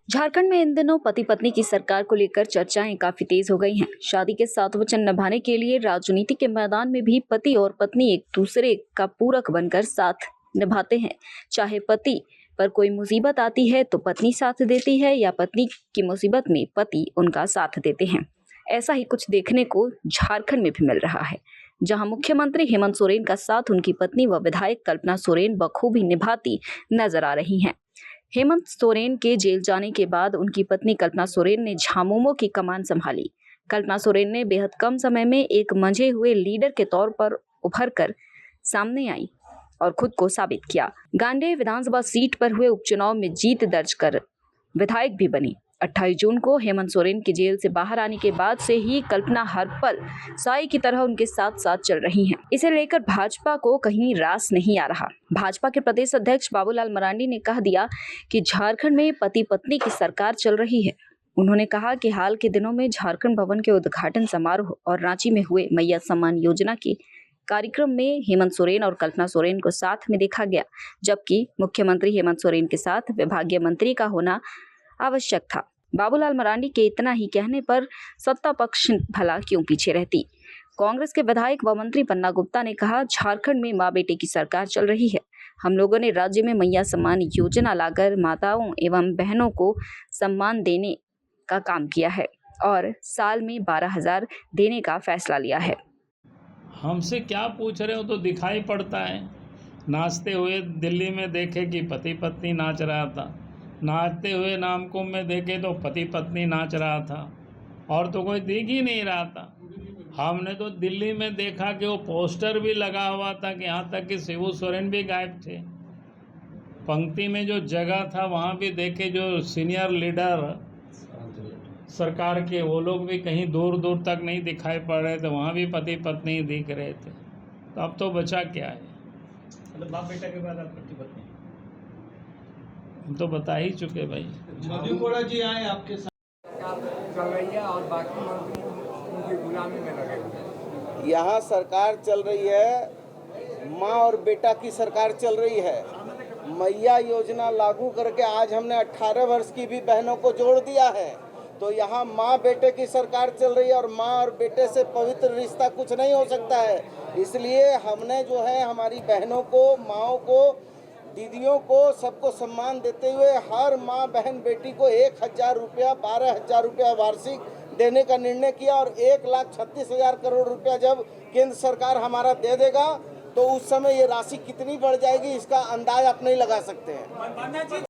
झारखंड में इन दिनों पति पत्नी की सरकार को लेकर चर्चाएं काफी तेज हो गई हैं। शादी के 7 वचन निभाने के लिए राजनीति के मैदान में भी पति और पत्नी एक दूसरे का पूरक बनकर साथ निभाते हैं। चाहे पति पर कोई मुसीबत आती है तो पत्नी साथ देती है या पत्नी की मुसीबत में पति उनका साथ देते हैं। ऐसा ही कुछ देखने को झारखंड में भी मिल रहा है, जहां मुख्यमंत्री हेमंत सोरेन का साथ उनकी पत्नी व विधायक कल्पना सोरेन बखूबी निभाती नजर आ रही हैं। हेमंत सोरेन के जेल जाने के बाद उनकी पत्नी कल्पना सोरेन ने झामुमो की कमान संभाली। कल्पना सोरेन ने बेहद कम समय में एक मंझे हुए लीडर के तौर पर उभर कर सामने आई और खुद को साबित किया। गांडेय विधानसभा सीट पर हुए उपचुनाव में जीत दर्ज कर विधायक भी बनी। 28 जून को हेमंत सोरेन के जेल से बाहर आने के बाद से ही कल्पना हर पल साई की तरह उनके साथ साथ चल रही हैं। इसे लेकर भाजपा को कहीं रास नहीं आ रहा। भाजपा के प्रदेश अध्यक्ष बाबूलाल मरांडी ने कह दिया कि झारखंड में पति पत्नी की सरकार चल रही है। उन्होंने कहा कि हाल के दिनों में झारखंड भवन के उद्घाटन समारोह और रांची में हुए मैया सम्मान योजना के कार्यक्रम में हेमंत सोरेन और कल्पना सोरेन को साथ में देखा गया, जबकि मुख्यमंत्री हेमंत सोरेन के साथ विभागीय मंत्री का होना आवश्यक था। बाबूलाल मरांडी के इतना ही कहने पर सत्ता पक्ष भला क्यों पीछे रहती। कांग्रेस के विधायक व मंत्री पन्ना गुप्ता ने कहा, झारखंड में मां बेटे की सरकार चल रही है। हम लोगों ने राज्य में मैया सम्मान योजना लाकर माताओं एवं बहनों को सम्मान देने का काम किया है और साल में 12,000 देने का फैसला लिया है। हमसे क्या पूछ रहे हो तो दिखाई पड़ता है। नाचते हुए दिल्ली में देखे कि पति पत्नी नाच रहा था, नाचते हुए नामकुम में देखे तो पति पत्नी नाच रहा था, और तो कोई दिख ही नहीं रहा था। हमने तो दिल्ली में देखा कि वो पोस्टर भी लगा हुआ था कि यहाँ तक कि शिबू सोरेन भी गायब थे। पंक्ति में जो जगह था वहाँ भी देखे, जो सीनियर लीडर सरकार के वो लोग भी कहीं दूर दूर तक नहीं दिखाई पड़ रहे थे, वहाँ भी पति पत्नी दिख रहे थे। तो अब तो बचा क्या है? मतलब बाप बेटा के बाद आप पति पत्नी हम तो बता ही चुके भाई। मधु कोड़ा जी आए आपके साथ चल रही है और बाकी मंत्री उनकी गुलामी में लगे हुए हैं। यहाँ सरकार चल रही है, माँ और बेटा की सरकार चल रही है। मैया योजना लागू करके आज हमने 18 वर्ष की भी बहनों को जोड़ दिया है। तो यहाँ माँ बेटे की सरकार चल रही है और माँ और बेटे से पवित्र रिश्ता कुछ नहीं हो सकता है। इसलिए हमने जो है हमारी बहनों को, माँओं को, दीदियों को, सबको सम्मान देते हुए हर माँ बहन बेटी को 1,000 रुपया, 12,000 रुपया वार्षिक देने का निर्णय किया और 1,36,000 करोड़ रुपया जब केंद्र सरकार हमारा दे देगा तो उस समय ये राशि कितनी बढ़ जाएगी इसका अंदाज आप नहीं लगा सकते हैं।